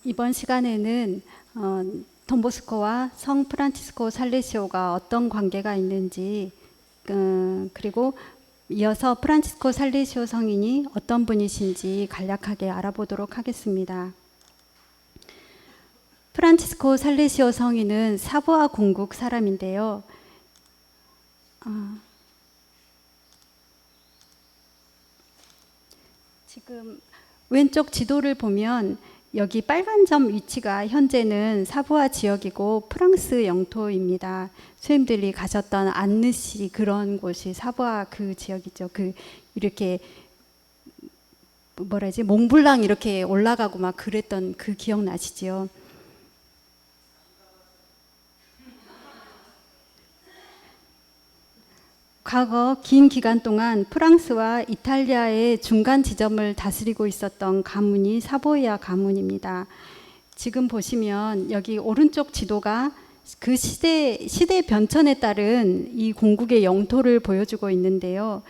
이번 시간에는 돈보스코와 성 프란치스코 살레시오가 어떤 관계가 있는지, 그리고 이어서 프란치스코 살레시오 성인이 어떤 분이신지 간략하게 알아보도록 하겠습니다. 프란치스코 살레시오 성인은 사부아 공국 사람인데요. 지금 왼쪽 지도를 보면 여기 빨간 점 위치가 현재는 사부아 지역이고 프랑스 영토입니다. 선생님들이 가셨던 안느시 그런 곳이 사부아 그 지역이죠. 그 이렇게 뭐라지 몽블랑 이렇게 올라가고 막 그랬던 그 기억 나시죠? 과거 긴 기간 동안 프랑스와 이탈리아의 중간 지점을 다스리고 있었던 가문이 사보이아 가문입니다. 지금 보시면 여기 오른쪽 지도가 그 시대 변천에 따른 이 공국의 영토를 보여주고 있는데요.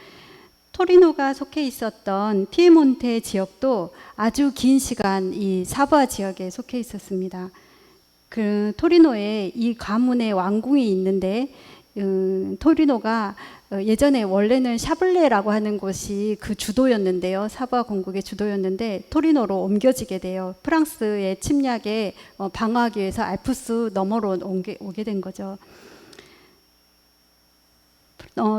토리노가 속해 있었던 피에몬테 지역도 아주 긴 시간 이 사부아 지역에 속해 있었습니다. 그 토리노에 이 가문의 왕궁이 있는데 토리노가 예전에 원래는 샤블레라고 하는 곳이 그 주도였는데요. 사부아 공국의 주도였는데 토리노로 옮겨지게 돼요. 프랑스의 침략에 방어하기 위해서 알프스 너머로 오게 된 거죠.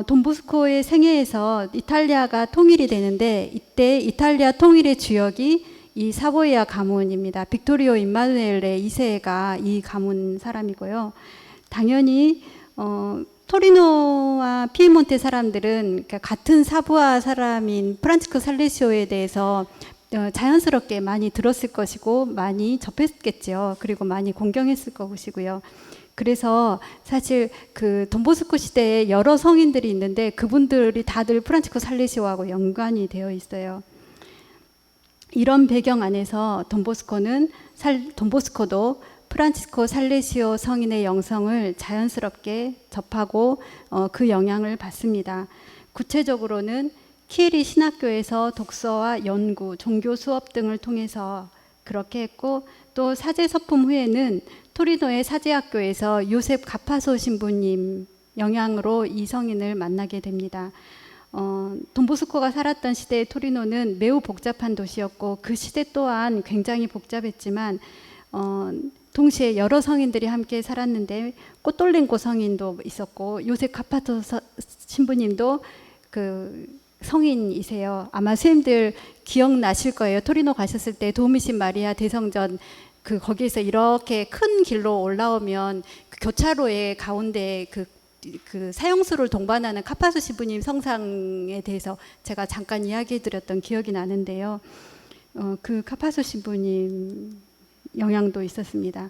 돈보스코의 생애에서 이탈리아가 통일이 되는데 이때 이탈리아 통일의 주역이 이 사보이아 가문입니다. 빅토리오 임마누엘레 2세가 이 가문 사람이고요. 당연히 토리노와 피에몬테 사람들은 그러니까 같은 사부아 사람인 프란치스코 살레시오에 대해서 자연스럽게 많이 들었을 것이고 많이 접했겠죠. 그리고 많이 공경했을 것이고요. 그래서 사실 그 돈보스코 시대에 여러 성인들이 있는데 그분들이 다들 프란치스코 살레시오하고 연관이 되어 있어요. 이런 배경 안에서 돈보스코도 프란치스코 살레시오 성인의 영성을 자연스럽게 접하고 그 영향을 받습니다. 구체적으로는 키에리 신학교에서 독서와 연구, 종교 수업 등을 통해서 그렇게 했고, 또 사제 서품 후에는 토리노의 사제학교에서 요셉 가파소 신부님 영향으로 이 성인을 만나게 됩니다. 돈보스코가 살았던 시대의 토리노는 매우 복잡한 도시였고 그 시대 또한 굉장히 복잡했지만 동시에 여러 성인들이 함께 살았는데 꼬톨렌고 성인도 있었고 요셉 가파토 신부님도 그 성인이세요. 아마 선생님들 기억나실 거예요. 토리노 가셨을 때 도우미신 마리아 대성전 그 거기에서 이렇게 큰 길로 올라오면 그 교차로의 가운데 그 사형수를 동반하는 카파소 신부님 성상에 대해서 제가 잠깐 이야기해 드렸던 기억이 나는데요. 그 카파소 신부님 영향도 있었습니다.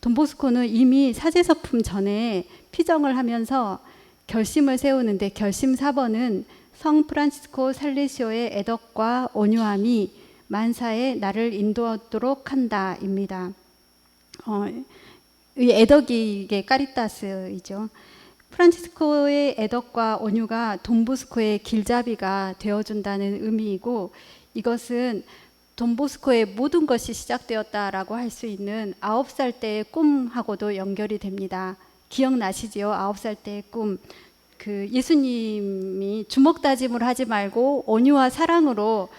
돈보스코는 이미 사제서품 전에 피정을 하면서 결심을 세우는데 결심 4번은 성 프란치스코 살레시오의 애덕과 온유함이 만사에 나를 인도하도록 한다입니다. 이 애덕이 이게 까리타스이죠. 프란치스코의 애덕과 온유가 돈보스코의 길잡이가 되어준다는 의미이고 이것은 돈보스코의 모든 것이 시작되었다라고 할 수 있는 9살 때의 꿈하고도 연결이 됩니다. 기억나시지요? 9살 때의 꿈. 그 예수님이 주먹 다짐을 하지 말고 온유와 사랑으로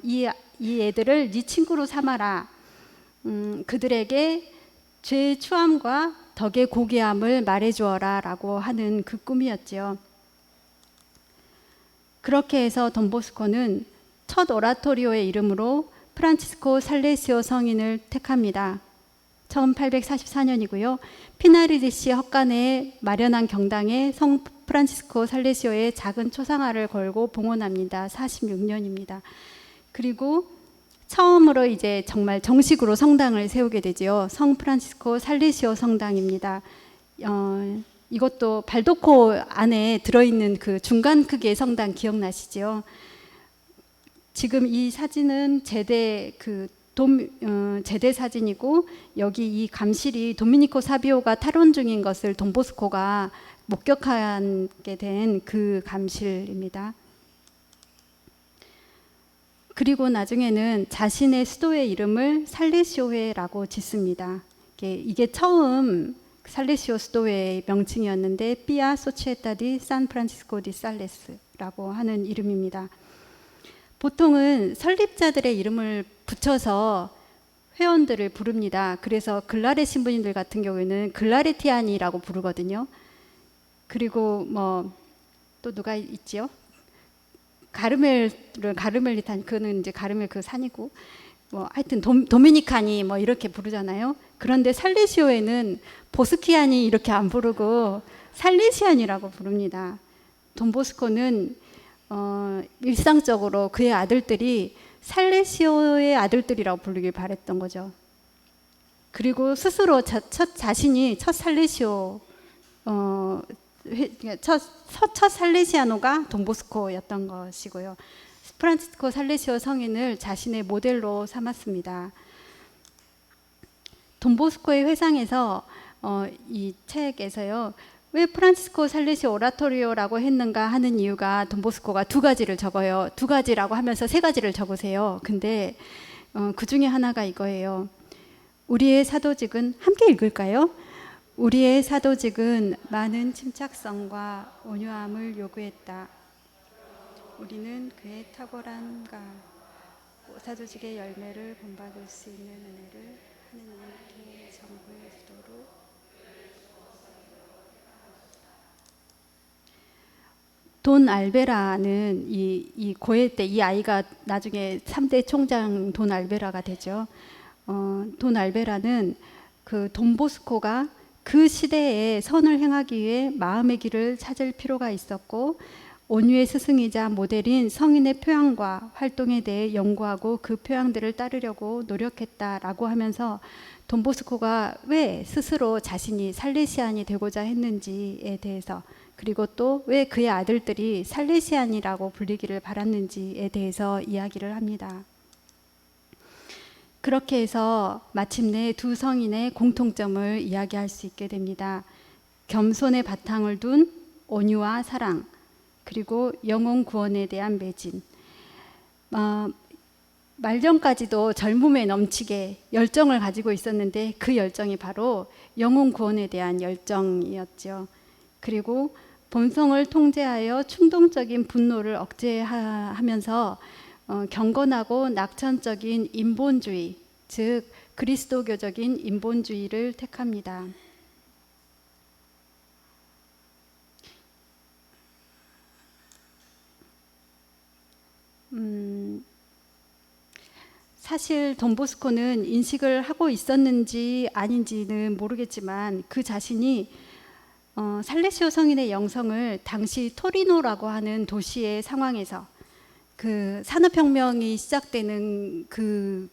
이 애들을 네 친구로 삼아라. 그들에게 죄의 추함과 덕의 고귀함을 말해주어라 라고 하는 그 꿈이었죠. 그렇게 해서 돈보스코는 첫 오라토리오의 이름으로 프란치스코 살레시오 성인을 택합니다. 1844년이고요. 피나리디시 헛간에 마련한 경당에 성 프란치스코 살레시오의 작은 초상화를 걸고 봉헌합니다. 46년입니다. 그리고 처음으로 이제 정말 정식으로 성당을 세우게 되죠. 성 프란치스코 살레시오 성당입니다. 이것도 발도코 안에 들어있는 그 중간 크기의 성당 기억나시죠? 지금 이 사진은 제대 사진이고 여기 이 감실이 도미니코 사비오가 탈원 중인 것을 돈보스코가 목격하게 된 그 감실입니다. 그리고 나중에는 자신의 수도의 이름을 살레시오회라고 짓습니다. 이게 처음 살레시오 수도회의 명칭이었는데 피아 소치에타 디 산프란시스코 디 살레스라고 하는 이름입니다. 보통은 설립자들의 이름을 붙여서 회원들을 부릅니다. 그래서 글라레 신부님들 같은 경우에는 글라레티아니라고 부르거든요. 그리고 뭐 또 누가 있지요? 가르멜리탄, 그는 이제 가르멜 그 산이고, 뭐 하여튼 도미니카니 뭐 이렇게 부르잖아요. 그런데 살레시오에는 보스키아니 이렇게 안 부르고 살레시안이라고 부릅니다. 돈보스코는 일상적으로 그의 아들들이 살레시오의 아들들이라고 부르길 바랬던 거죠. 그리고 스스로 자신이 첫 살레시오 첫 살레시아노가 돈보스코였던 것이고요. 프란치스코 살레시오 성인을 자신의 모델로 삼았습니다. 돈보스코의 회상에서 이 책에서요, 왜 프란치스코 살레시오 오라토리오라고 했는가 하는 이유가 돈보스코가 두 가지를 적어요. 두 가지라고 하면서 세 가지를 적으세요. 근데 그 중에 하나가 이거예요. 우리의 사도직은, 함께 읽을까요? 우리의 사도직은 많은 침착성과 온유함을 요구했다. 우리는 그의 탁월함과 사도직의 열매를 본받을 수 있는 은혜를 하느님께 전부해주도록. 돈 알베라는 이 고해 때 이 아이가 나중에 3대 총장 돈 알베라가 되죠. 돈 알베라는 그 돈보스코가 그 시대에 선을 행하기 위해 마음의 길을 찾을 필요가 있었고, 온유의 스승이자 모델인 성인의 표양과 활동에 대해 연구하고 그 표양들을 따르려고 노력했다라고 하면서 돈보스코가 왜 스스로 자신이 살레시안이 되고자 했는지에 대해서, 그리고 또 왜 그의 아들들이 살레시안이라고 불리기를 바랐는지에 대해서 이야기를 합니다. 그렇게 해서 마침내 두 성인의 공통점을 이야기할 수 있게 됩니다. 겸손의 바탕을 둔 온유와 사랑, 그리고 영혼 구원에 대한 매진. 말년까지도 젊음에 넘치게 열정을 가지고 있었는데 그 열정이 바로 영혼 구원에 대한 열정이었죠. 그리고 본성을 통제하여 충동적인 분노를 억제하면서 경건하고 낙천적인 인본주의, 즉 그리스도교적인 인본주의를 택합니다. 사실 돈보스코는 인식을 하고 있었는지 아닌지는 모르겠지만 그 자신이 살레시오 성인의 영성을 당시 토리노라고 하는 도시의 상황에서, 그 산업혁명이 시작되는 그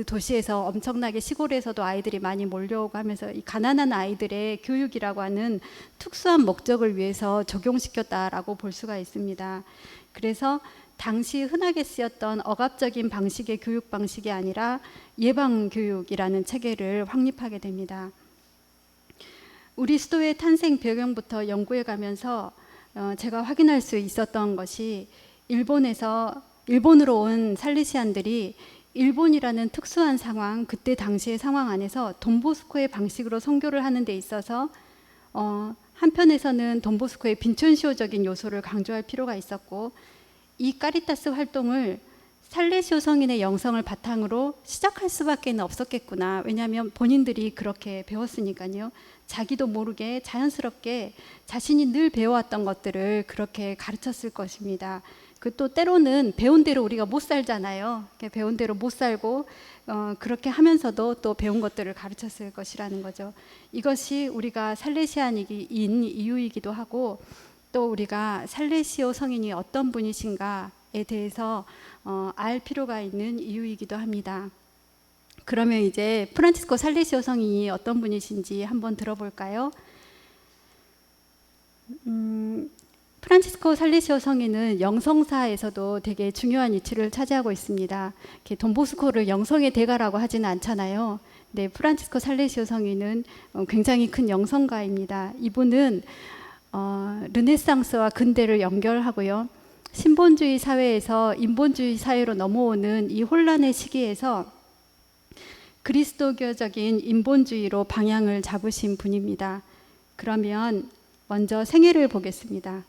도시에서 엄청나게 시골에서도 아이들이 많이 몰려오고 하면서 이 가난한 아이들의 교육이라고 하는 특수한 목적을 위해서 적용시켰다라고 볼 수가 있습니다. 그래서 당시 흔하게 쓰였던 억압적인 방식의 교육 방식이 아니라 예방교육이라는 체계를 확립하게 됩니다. 우리 수도의 탄생 배경부터 연구해 가면서 제가 확인할 수 있었던 것이, 일본으로 온 살레시안들이 일본이라는 특수한 상황, 그때 당시의 상황 안에서 돈보스코의 방식으로 선교를 하는 데 있어서 한편에서는 돈보스코의 빈촌시오적인 요소를 강조할 필요가 있었고, 이 까리타스 활동을 살레시오 성인의 영성을 바탕으로 시작할 수밖에 없었겠구나. 왜냐하면 본인들이 그렇게 배웠으니까요. 자기도 모르게 자연스럽게 자신이 늘 배워왔던 것들을 그렇게 가르쳤을 것입니다. 그 또 때로는 배운 대로 우리가 못 살잖아요. 배운 대로 못 살고 그렇게 하면서도 또 배운 것들을 가르쳤을 것이라는 거죠. 이것이 우리가 살레시안인 이유이기도 하고, 또 우리가 살레시오 성인이 어떤 분이신가에 대해서 알 필요가 있는 이유이기도 합니다. 그러면 이제 프란치스코 살레시오 성인이 어떤 분이신지 한번 들어볼까요? 프란치스코 살레시오 성인은 영성사에서도 되게 중요한 위치를 차지하고 있습니다. 돈보스코를 영성의 대가라고 하지는 않잖아요. 네, 프란치스코 살레시오 성인은 굉장히 큰 영성가입니다. 이분은 르네상스와 근대를 연결하고요. 신본주의 사회에서 인본주의 사회로 넘어오는 이 혼란의 시기에서 그리스도교적인 인본주의로 방향을 잡으신 분입니다. 그러면 먼저 생애를 보겠습니다.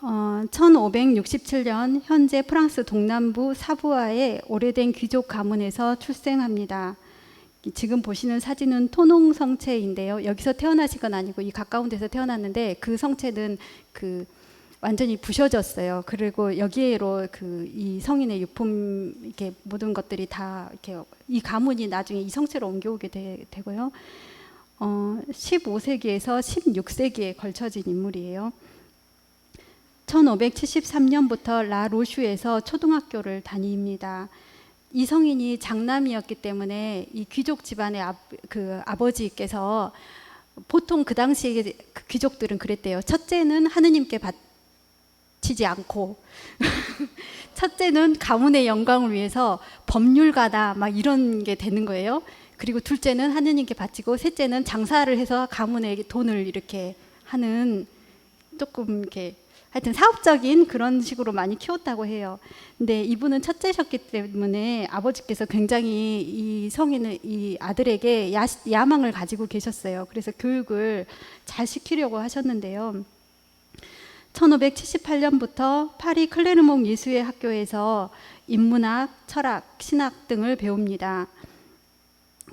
1567년 현재 프랑스 동남부 사부아의 오래된 귀족 가문에서 출생합니다. 지금 보시는 사진은 토농 성체인데요. 여기서 태어나신 건 아니고 이 가까운 데서 태어났는데 그 성체는 완전히 부셔졌어요. 그리고 여기에로 이 성인의 유품 이렇게 모든 것들이 다 이렇게 이 가문이 나중에 이 성체로 옮겨오게 되고요. 15세기에서 16세기에 걸쳐진 인물이에요. 1573년부터 라로슈에서 초등학교를 다닙니다. 이 성인이 장남이었기 때문에 이 귀족 집안의 아버지께서 보통 그 당시에 그 귀족들은 그랬대요. 첫째는 하느님께 바치지 않고 첫째는 가문의 영광을 위해서 법률가다 막 이런 게 되는 거예요. 그리고 둘째는 하느님께 바치고 셋째는 장사를 해서 가문의 돈을 이렇게 하는 조금 이렇게 하여튼 사업적인 그런 식으로 많이 키웠다고 해요. 근데 이분은 첫째셨기 때문에 아버지께서 굉장히 이 성인을 이 아들에게 야망을 가지고 계셨어요. 그래서 교육을 잘 시키려고 하셨는데요. 1578년부터 파리 클레르몽 예수의 학교에서 인문학, 철학, 신학 등을 배웁니다.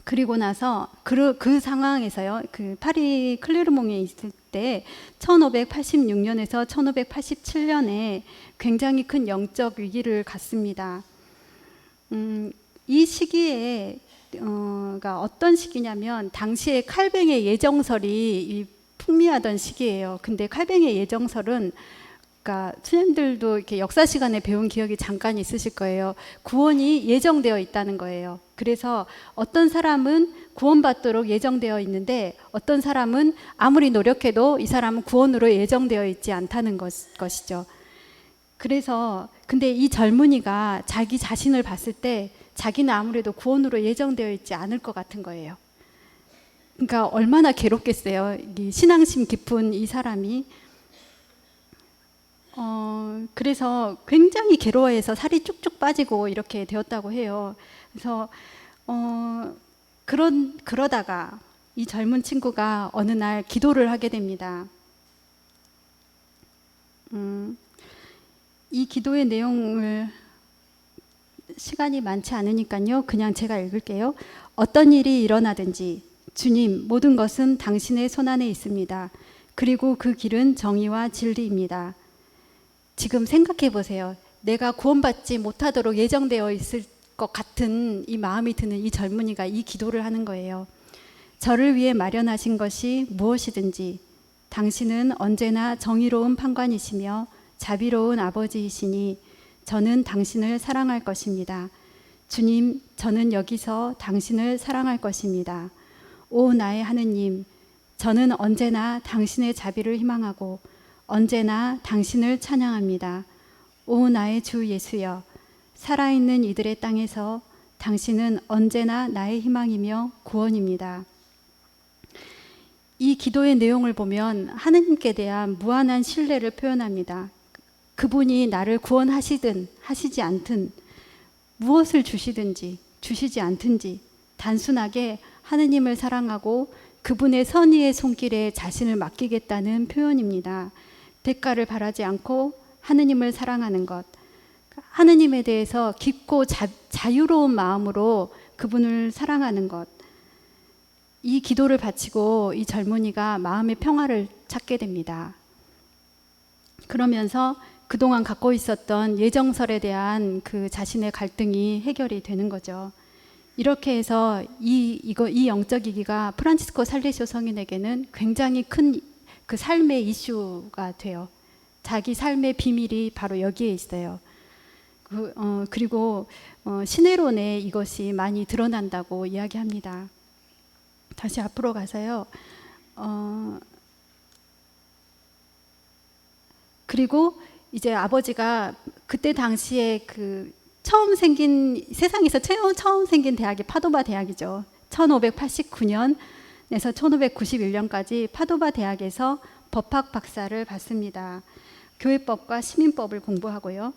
그리고 나서 그 상황에서요, 파리 클레르몽에 있을 때 1586년에서 1587년에 굉장히 큰 영적 위기를 갖습니다. 이 시기에 가 어떤 시기냐면 당시에 칼뱅의 예정설이 풍미하던 시기예요. 근데 칼뱅의 예정설은 그러니까 선생님들도 이렇게 역사 시간에 배운 기억이 잠깐 있으실 거예요. 구원이 예정되어 있다는 거예요. 그래서 어떤 사람은 구원받도록 예정되어 있는데 어떤 사람은 아무리 노력해도 이 사람은 구원으로 예정되어 있지 않다는 것이죠. 그래서 근데 이 젊은이가 자기 자신을 봤을 때 자기는 아무래도 구원으로 예정되어 있지 않을 것 같은 거예요. 그러니까 얼마나 괴롭겠어요. 이 신앙심 깊은 이 사람이. 그래서 굉장히 괴로워해서 살이 쭉쭉 빠지고 이렇게 되었다고 해요. 그래서 그러다가 이 젊은 친구가 어느 날 기도를 하게 됩니다. 이 기도의 내용을 시간이 많지 않으니까요. 그냥 제가 읽을게요. 어떤 일이 일어나든지 주님, 모든 것은 당신의 손안에 있습니다. 그리고 그 길은 정의와 진리입니다. 지금 생각해 보세요. 내가 구원받지 못하도록 예정되어 있을 것 같은 이 마음이 드는 이 젊은이가 이 기도를 하는 거예요. 저를 위해 마련하신 것이 무엇이든지 당신은 언제나 정의로운 판관이시며 자비로운 아버지이시니 저는 당신을 사랑할 것입니다. 주님, 저는 여기서 당신을 사랑할 것입니다. 오 나의 하느님, 저는 언제나 당신의 자비를 희망하고 언제나 당신을 찬양합니다. 오 나의 주 예수여, 살아있는 이들의 땅에서 당신은 언제나 나의 희망이며 구원입니다. 이 기도의 내용을 보면 하느님께 대한 무한한 신뢰를 표현합니다. 그분이 나를 구원하시든 하시지 않든 무엇을 주시든지 주시지 않든지 단순하게 하느님을 사랑하고 그분의 선의의 손길에 자신을 맡기겠다는 표현입니다. 대가를 바라지 않고 하느님을 사랑하는 것, 하느님에 대해서 깊고 자유로운 마음으로 그분을 사랑하는 것. 이 기도를 바치고 이 젊은이가 마음의 평화를 찾게 됩니다. 그러면서 그동안 갖고 있었던 예정설에 대한 그 자신의 갈등이 해결이 되는 거죠. 이렇게 해서 이 영적 위기가 프란치스코 살레시오 성인에게는 굉장히 큰 그 삶의 이슈가 돼요. 자기 삶의 비밀이 바로 여기에 있어요. 그리고 신해론에 이것이 많이 드러난다고 이야기합니다. 다시 앞으로 가서요. 그리고 이제 아버지가 그때 당시에 세상에서 처음 생긴 대학이 파도바 대학이죠. 1589년에서 1591년까지 파도바 대학에서 법학 박사를 받습니다. 교회법과 시민법을 공부하고요.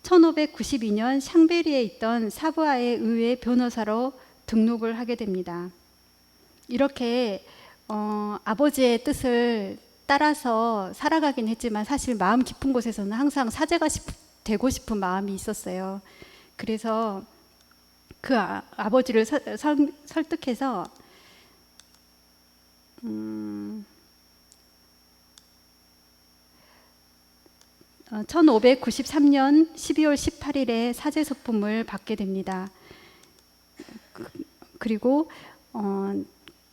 1592년 샹베리에 있던 사부아의 의회 변호사로 등록을 하게 됩니다. 이렇게 아버지의 뜻을 따라서 살아가긴 했지만 사실 마음 깊은 곳에서는 항상 사제가 되고 싶은 마음이 있었어요. 그래서 그 아버지를 설득해서 1593년 12월 18일에 사제 소품을 받게 됩니다. 그리고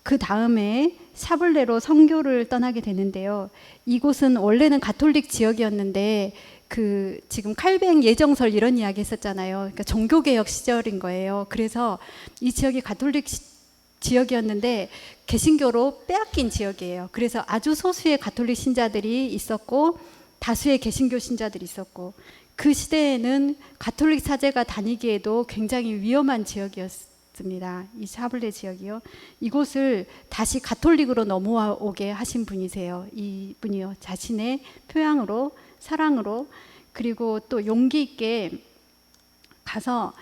그 다음에 샤블레로 선교를 떠나게 되는데요. 이곳은 원래는 가톨릭 지역이었는데 지금 칼뱅 예정설 이런 이야기 했었잖아요. 그러니까 종교개혁 시절인 거예요. 그래서 이 지역이 가톨릭 지역이었는데 개신교로 빼앗긴 지역이에요. 그래서 아주 소수의 가톨릭 신자들이 있었고 다수의 개신교 신자들이 있었고, 그 시대에는 가톨릭 사제가 다니기에도 굉장히 위험한 지역이었습니다. 이 샤블레 지역이요. 이곳을 다시 가톨릭으로 넘어오게 하신 분이세요. 이분이요. 자신의 표양으로, 사랑으로, 그리고 또 용기 있게 가서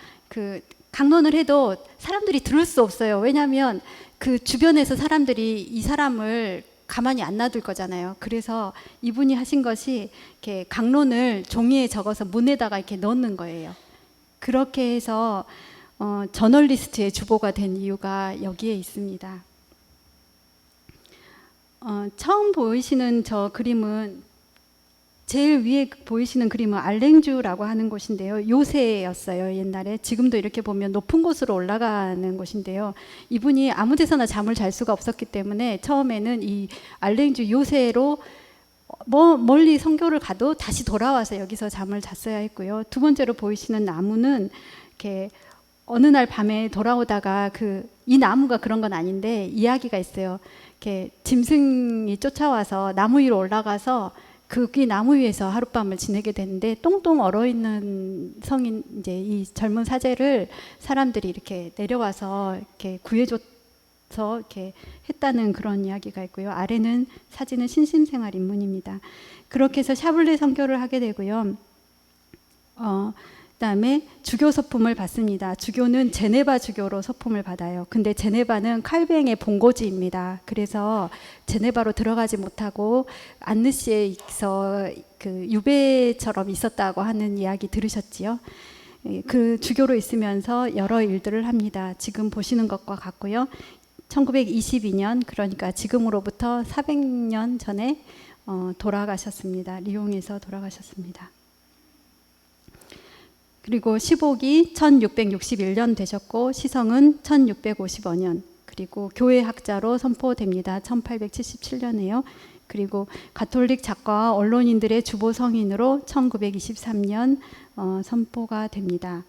강론을 해도 사람들이 들을 수 없어요. 왜냐하면 그 주변에서 사람들이 이 사람을 가만히 안 놔둘 거잖아요. 그래서 이분이 하신 것이 이렇게 강론을 종이에 적어서 문에다가 이렇게 넣는 거예요. 그렇게 해서 저널리스트의 주보가 된 이유가 여기에 있습니다. 처음 보이시는 저 그림은, 제일 위에 보이시는 그림은 알랭주라고 하는 곳인데요. 요새였어요, 옛날에. 지금도 이렇게 보면 높은 곳으로 올라가는 곳인데요. 이분이 아무 데서나 잠을 잘 수가 없었기 때문에 처음에는 이 알랭주 요새로 멀리 선교를 가도 다시 돌아와서 여기서 잠을 잤어야 했고요. 두 번째로 보이시는 나무는 이렇게 어느 날 밤에 돌아오다가 이 나무가 그런 건 아닌데 이야기가 있어요. 이렇게 짐승이 쫓아와서 나무 위로 올라가서 그 나무 위에서 하룻밤을 지내게 되는데, 똥똥 얼어있는 성인 이제 이 젊은 사제를 사람들이 이렇게 내려와서 이렇게 구해줘서 이렇게 했다는 그런 이야기가 있고요. 아래는 사진은 신심생활 인문입니다. 그렇게 해서 샤블레 선교를 하게 되고요. 그다음에 주교 서품을 받습니다. 주교는 제네바 주교로 서품을 받아요. 근데 제네바는 칼뱅의 본고지입니다. 그래서 제네바로 들어가지 못하고 안느시에서 유배처럼 있었다고 하는 이야기 들으셨지요? 그 주교로 있으면서 여러 일들을 합니다. 지금 보시는 것과 같고요. 1922년, 그러니까 지금으로부터 400년 전에 돌아가셨습니다. 리옹에서 돌아가셨습니다. 그리고 시복이 1661년 되셨고 시성은 1655년, 그리고 교회 학자로 선포됩니다. 1877년에요. 그리고 가톨릭 작가와 언론인들의 주보 성인으로 1923년 선포가 됩니다.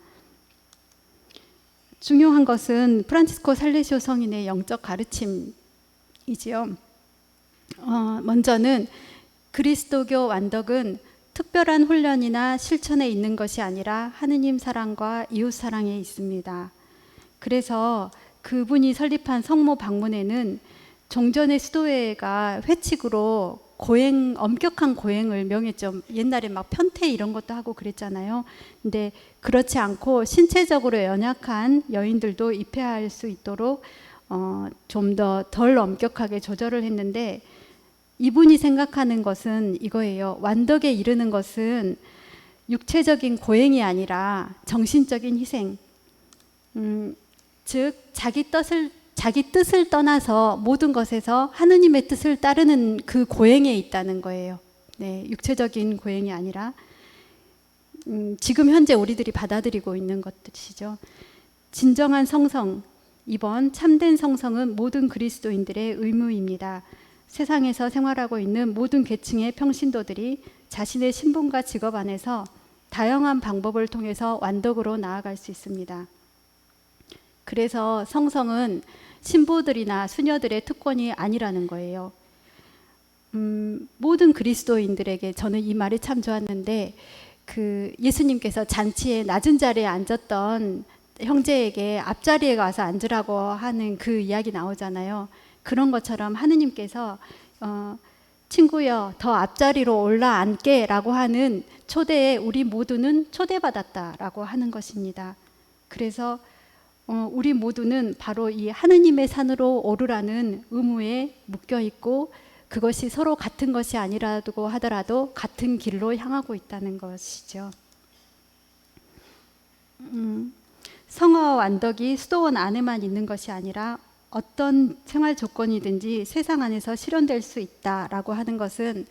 중요한 것은 프란치스코 살레시오 성인의 영적 가르침이지요. 먼저는 그리스도교 완덕은 특별한 훈련이나 실천에 있는 것이 아니라 하느님 사랑과 이웃 사랑에 있습니다. 그래서 그분이 설립한 성모 방문회는 종전의 수도회가 회칙으로 엄격한 고행을 명했죠. 옛날에 막 편퇴 이런 것도 하고 그랬잖아요. 근데 그렇지 않고 신체적으로 연약한 여인들도 입회할 수 있도록 좀 더 덜 엄격하게 조절을 했는데, 이분이 생각하는 것은 이거예요. 완덕에 이르는 것은 육체적인 고행이 아니라 정신적인 희생. 즉 자기 뜻을 떠나서 모든 것에서 하느님의 뜻을 따르는 그 고행에 있다는 거예요. 네, 육체적인 고행이 아니라 지금 현재 우리들이 받아들이고 있는 것이죠. 진정한 성성, 이번 참된 성성은 모든 그리스도인들의 의무입니다. 세상에서 생활하고 있는 모든 계층의 평신도들이 자신의 신분과 직업 안에서 다양한 방법을 통해서 완덕으로 나아갈 수 있습니다. 그래서 성성은 신부들이나 수녀들의 특권이 아니라는 거예요. 모든 그리스도인들에게 저는 이 말이 참 좋았는데, 예수님께서 잔치에 낮은 자리에 앉았던 형제에게 앞자리에 가서 앉으라고 하는 그 이야기 나오잖아요. 그런 것처럼 하느님께서 친구여 더 앞자리로 올라앉게 라고 하는 초대에 우리 모두는 초대받았다라고 하는 것입니다. 그래서 우리 모두는 바로 이 하느님의 산으로 오르라는 의무에 묶여 있고, 그것이 서로 같은 것이 아니라고 하더라도 같은 길로 향하고 있다는 것이죠. 성화와 완덕이 수도원 안에만 있는 것이 아니라 어떤 생활 조건이든지 세상 안에서 실현될 수 있다라고 하는 것은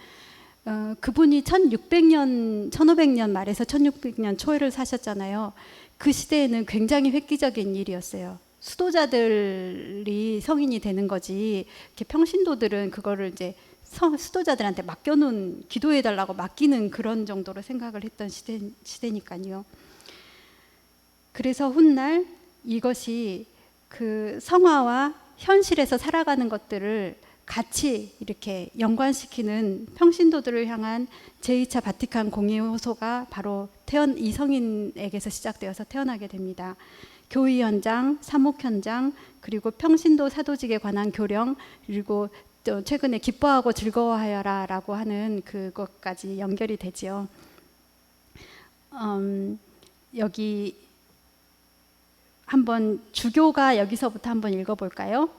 그분이 1600년, 1500년 말에서 1600년 초에를 사셨잖아요. 그 시대에는 굉장히 획기적인 일이었어요. 수도자들이 성인이 되는 거지, 이렇게 평신도들은 그거를 이제 수도자들한테 맡겨놓은, 기도해달라고 맡기는 그런 정도로 생각을 했던 시대니까요. 그래서 훗날 이것이 그 성화와 현실에서 살아가는 것들을 같이 이렇게 연관시키는 평신도들을 향한 제2차 바티칸 공의호소가 바로 이 성인에게서 시작되어서 태어나게 됩니다. 교의 현장, 사목 현장, 그리고 평신도 사도직에 관한 교령, 그리고 또 최근에 기뻐하고 즐거워하여라 라고 하는 그것까지 연결이 되지요. 여기 한번 주교가 여기서부터 한번 읽어볼까요?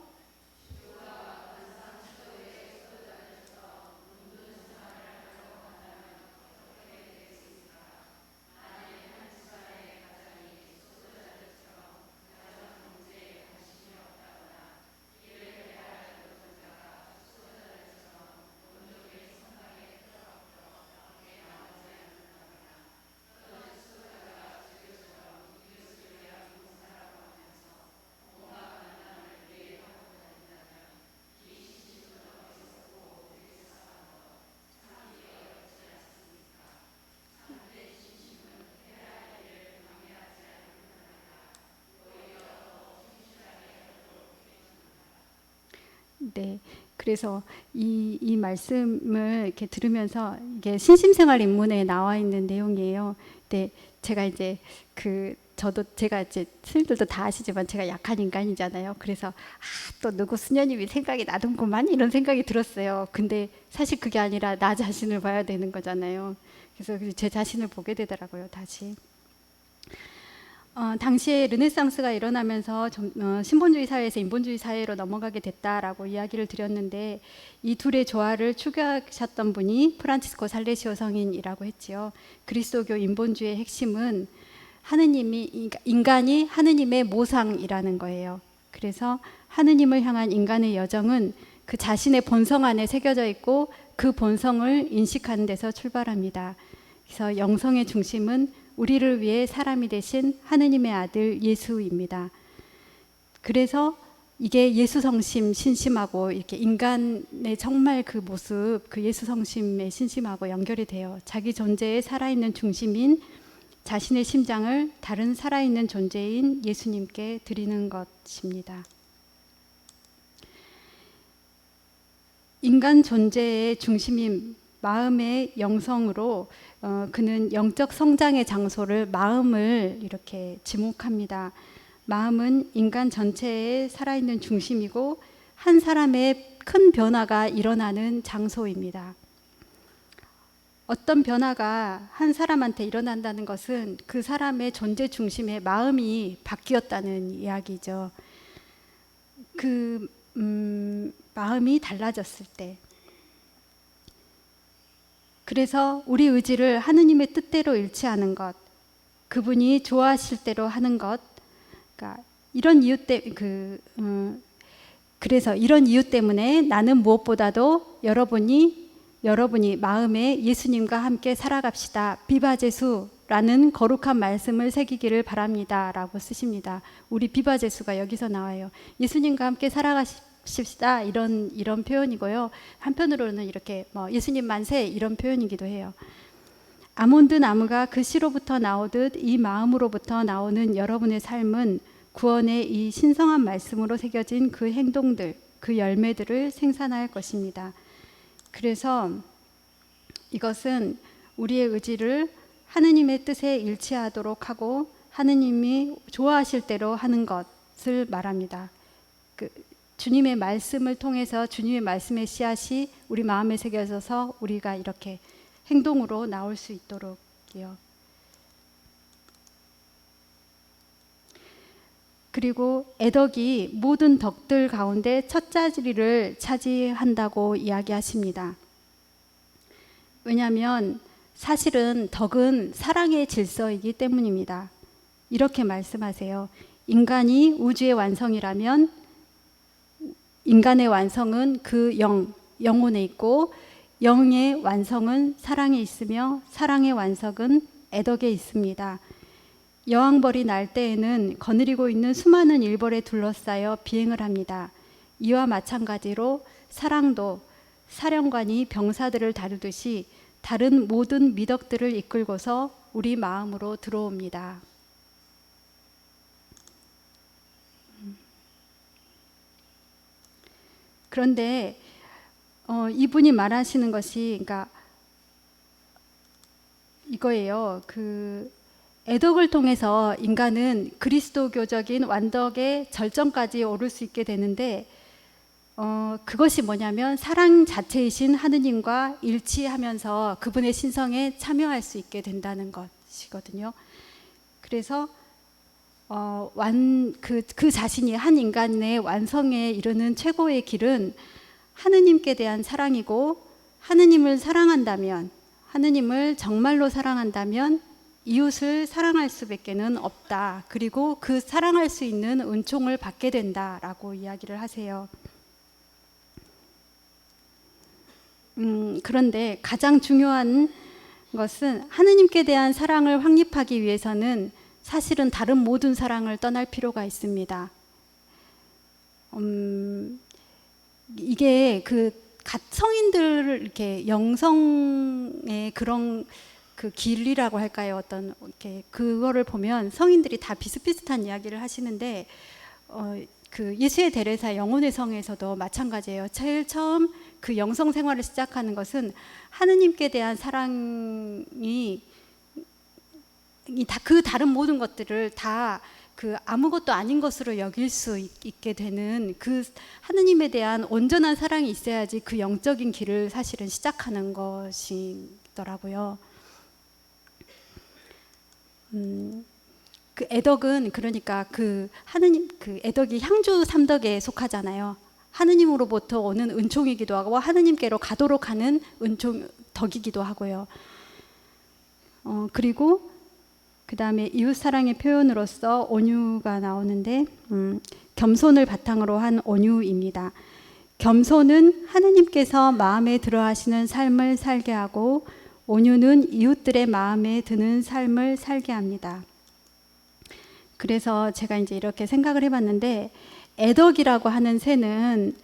네, 그래서 이 말씀을 이렇게 들으면서 이게 신심생활 입문에 나와 있는 내용이에요. 네, 제가 이제 제가 이제 스님들도 다 아시지만 제가 약한 인간이잖아요. 그래서 또 누구 수녀님이 생각이 나던구만 이런 생각이 들었어요. 근데 사실 그게 아니라 나 자신을 봐야 되는 거잖아요. 그래서 제 자신을 보게 되더라고요, 다시. 당시에 르네상스가 일어나면서 신본주의 사회에서 인본주의 사회로 넘어가게 됐다라고 이야기를 드렸는데, 이 둘의 조화를 추구하셨던 분이 프란치스코 살레시오 성인이라고 했지요. 그리스도교 인본주의의 핵심은 인간이 하느님의 모상이라는 거예요. 그래서 하느님을 향한 인간의 여정은 그 자신의 본성 안에 새겨져 있고 그 본성을 인식하는 데서 출발합니다. 그래서 영성의 중심은 우리를 위해 사람이 되신 하느님의 아들 예수입니다. 그래서 이게 예수 성심 신심하고 이렇게 인간의 정말 그 모습, 그 예수 성심의 신심하고 연결이 돼요. 자기 존재의 살아있는 중심인 자신의 심장을 다른 살아있는 존재인 예수님께 드리는 것입니다. 인간 존재의 중심인 마음의 영성으로 그는 영적 성장의 장소를 마음을 이렇게 지목합니다. 마음은 인간 전체의 살아있는 중심이고 한 사람의 큰 변화가 일어나는 장소입니다. 어떤 변화가 한 사람한테 일어난다는 것은 그 사람의 존재 중심의 마음이 바뀌었다는 이야기죠. 마음이 달라졌을 때, 그래서 우리 의지를 하느님의 뜻대로 일치하는 것, 그분이 좋아하실 대로 하는 것, 그러니까 그래서 이런 이유 때문에 나는 무엇보다도 여러분이 마음에 예수님과 함께 살아갑시다. 비바제수라는 거룩한 말씀을 새기기를 바랍니다. 라고 쓰십니다. 우리 비바제수가 여기서 나와요. 예수님과 함께 살아가십시다. 이런 표현이고요. 한편으로는 이렇게 예수님 만세 이런 표현이기도 해요. 아몬드 나무가 그 씨로부터 나오듯 이 마음으로부터 나오는 여러분의 삶은 구원의 이 신성한 말씀으로 새겨진 그 행동들, 그 열매들을 생산할 것입니다. 그래서 이것은 우리의 의지를 하느님의 뜻에 일치하도록 하고 하느님이 좋아하실 대로 하는 것을 말합니다. 주님의 말씀을 통해서 주님의 말씀의 씨앗이 우리 마음에 새겨져서 우리가 이렇게 행동으로 나올 수 있도록요. 그리고 애덕이 모든 덕들 가운데 첫 자리를 차지한다고 이야기하십니다. 왜냐하면 사실은 덕은 사랑의 질서이기 때문입니다. 이렇게 말씀하세요. 인간이 우주의 완성이라면 인간의 완성은 그 영혼에 있고, 영의 완성은 사랑에 있으며 사랑의 완성은 애덕에 있습니다. 여왕벌이 날 때에는 거느리고 있는 수많은 일벌에 둘러싸여 비행을 합니다. 이와 마찬가지로 사랑도 사령관이 병사들을 다루듯이 다른 모든 미덕들을 이끌고서 우리 마음으로 들어옵니다. 그런데 이분이 말하시는 것이 그러니까 이거예요. 애덕을 통해서 인간은 그리스도교적인 완덕의 절정까지 오를 수 있게 되는데, 그것이 뭐냐면 사랑 자체이신 하느님과 일치하면서 그분의 신성에 참여할 수 있게 된다는 것이거든요. 그래서 그 자신이 한 인간의 완성에 이르는 최고의 길은 하느님께 대한 사랑이고, 하느님을 사랑한다면, 하느님을 정말로 사랑한다면 이웃을 사랑할 수밖에는 없다. 그리고 그 사랑할 수 있는 은총을 받게 된다라고 이야기를 하세요. 그런데 가장 중요한 것은 하느님께 대한 사랑을 확립하기 위해서는 사실은 다른 모든 사랑을 떠날 필요가 있습니다. 이게 성인들 이렇게 영성의 그런 길이라고 할까요? 어떤 이렇게 그거를 보면 성인들이 다 비슷비슷한 이야기를 하시는데, 예수의 데레사 영혼의 성에서도 마찬가지예요. 제일 처음 그 영성 생활을 시작하는 것은 하느님께 대한 사랑이 그 다른 모든 것들을 다 아무것도 아닌 것으로 여길 수 있게 되는 그 하느님에 대한 온전한 사랑이 있어야지 그 영적인 길을 사실은 시작하는 것이더라고요. 그 애덕은 그러니까 하느님 애덕이 향주 삼덕에 속하잖아요. 하느님으로부터 오는 은총이기도 하고 하느님께로 가도록 하는 덕이기도 하고요. 그리고 그 다음에 이웃 사랑의 표현으로서 온유가 나오는데, 겸손을 바탕으로 한 온유입니다. 겸손은 하느님께서 마음에 들어 하시는 삶을 살게 하고, 온유는 이웃들의 마음에 드는 삶을 살게 합니다. 그래서 제가 이제 이렇게 생각을 해봤는데, 애덕이라고 하는 새는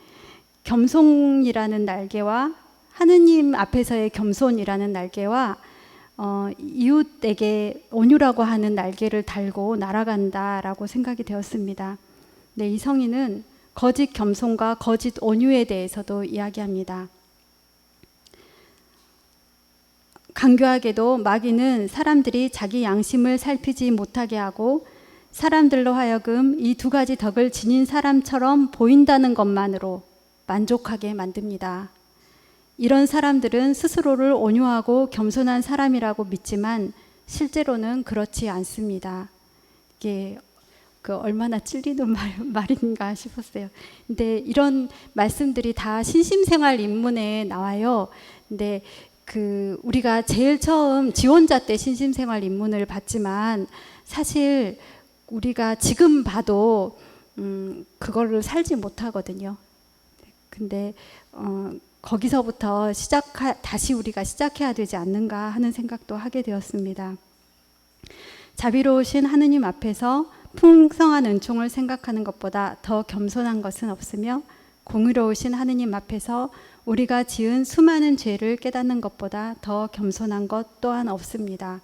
겸손이라는 날개와 하느님 앞에서의 겸손이라는 날개와 이웃에게 온유라고 하는 날개를 달고 날아간다라고 생각이 되었습니다. 네, 이 성인은 거짓 겸손과 거짓 온유에 대해서도 이야기합니다. 간교하게도 마귀는 사람들이 자기 양심을 살피지 못하게 하고 사람들로 하여금 이 두 가지 덕을 지닌 사람처럼 보인다는 것만으로 만족하게 만듭니다. 이런 사람들은 스스로를 온유하고 겸손한 사람이라고 믿지만 실제로는 그렇지 않습니다. 이게 얼마나 찔리는 말인가 싶었어요. 근데 이런 말씀들이 다 신심생활 입문에 나와요. 근데 우리가 제일 처음 지원자 때 신심생활 입문을 받지만 사실 우리가 지금 봐도 그거를 살지 못하거든요. 근데 거기서부터 다시 우리가 시작해야 되지 않는가 하는 생각도 하게 되었습니다. 자비로우신 하느님 앞에서 풍성한 은총을 생각하는 것보다 더 겸손한 것은 없으며, 공의로우신 하느님 앞에서 우리가 지은 수많은 죄를 깨닫는 것보다 더 겸손한 것 또한 없습니다.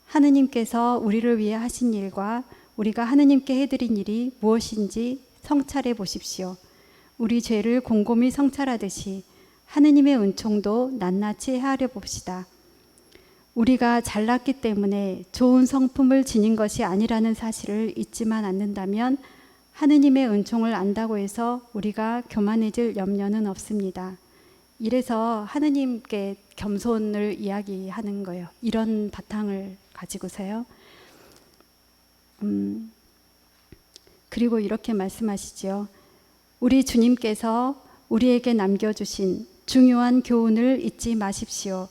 하느님께서 우리를 위해 하신 일과 우리가 하느님께 해드린 일이 무엇인지 성찰해 보십시오. 우리 죄를 곰곰이 성찰하듯이 하느님의 은총도 낱낱이 헤아려 봅시다. 우리가 잘났기 때문에 좋은 성품을 지닌 것이 아니라는 사실을 잊지만 않는다면 하느님의 은총을 안다고 해서 우리가 교만해질 염려는 없습니다. 이래서 하느님께 겸손을 이야기하는 거예요. 이런 바탕을 가지고서요. 그리고 이렇게 말씀하시죠. 우리 주님께서 우리에게 남겨주신 중요한 교훈을 잊지 마십시오.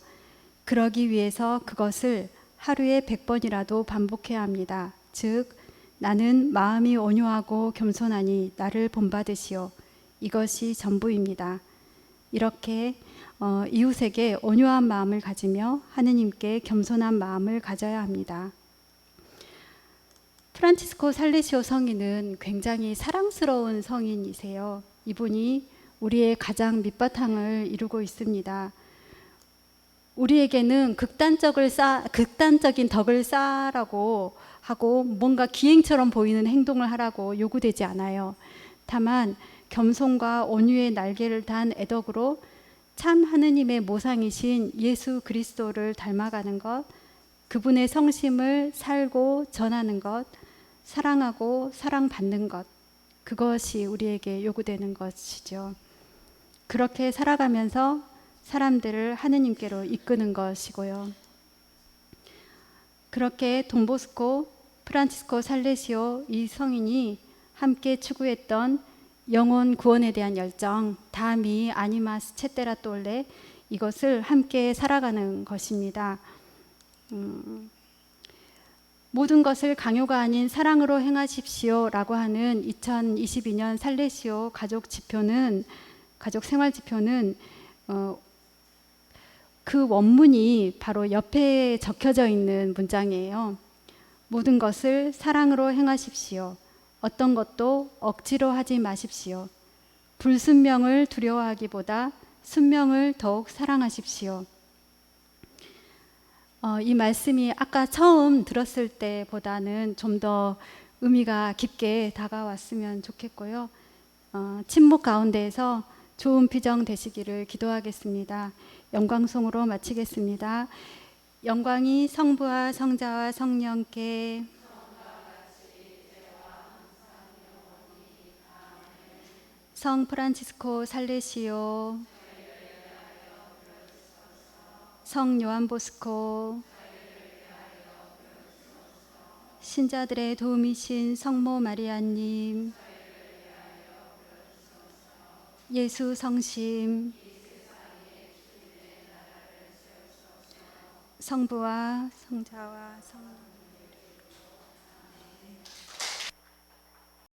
그러기 위해서 그것을 하루에 100번이라도 반복해야 합니다. 즉, 나는 마음이 온유하고 겸손하니 나를 본받으시오. 이것이 전부입니다. 이렇게 이웃에게 온유한 마음을 가지며 하느님께 겸손한 마음을 가져야 합니다. 프란치스코 살레시오 성인은 굉장히 사랑스러운 성인이세요. 이분이 우리의 가장 밑바탕을 이루고 있습니다. 우리에게는 극단적인 덕을 쌓으라고 하고 뭔가 기행처럼 보이는 행동을 하라고 요구되지 않아요. 다만 겸손과 온유의 날개를 단 애덕으로 참 하느님의 모상이신 예수 그리스도를 닮아가는 것, 그분의 성심을 살고 전하는 것, 사랑하고 사랑받는 것, 그것이 우리에게 요구되는 것이죠. 그렇게 살아가면서 사람들을 하느님께로 이끄는 것이고요. 그렇게 돈보스코, 프란치스코 살레시오 이 성인이 함께 추구했던 영혼 구원에 대한 열정, 다미 아니마스 체테라 똘레, 이것을 함께 살아가는 것입니다. 모든 것을 강요가 아닌 사랑으로 행하십시오 라고 하는 2022년 살레시오 가족 생활 지표는 그 원문이 바로 옆에 적혀져 있는 문장이에요. 모든 것을 사랑으로 행하십시오. 어떤 것도 억지로 하지 마십시오. 불순명을 두려워하기보다 순명을 더욱 사랑하십시오. 이 말씀이 아까 처음 들었을 때보다는 좀 더 의미가 깊게 다가왔으면 좋겠고요. 침묵 가운데에서 좋은 비전 되시기를 기도하겠습니다. 영광송으로 마치겠습니다. 영광이 성부와 성자와 성령께 성 프란치스코 살레시오, 성 요한 보스코, 신자들의 도움이신 성모 마리아님, 예수 성심, 성부와 성자와 성령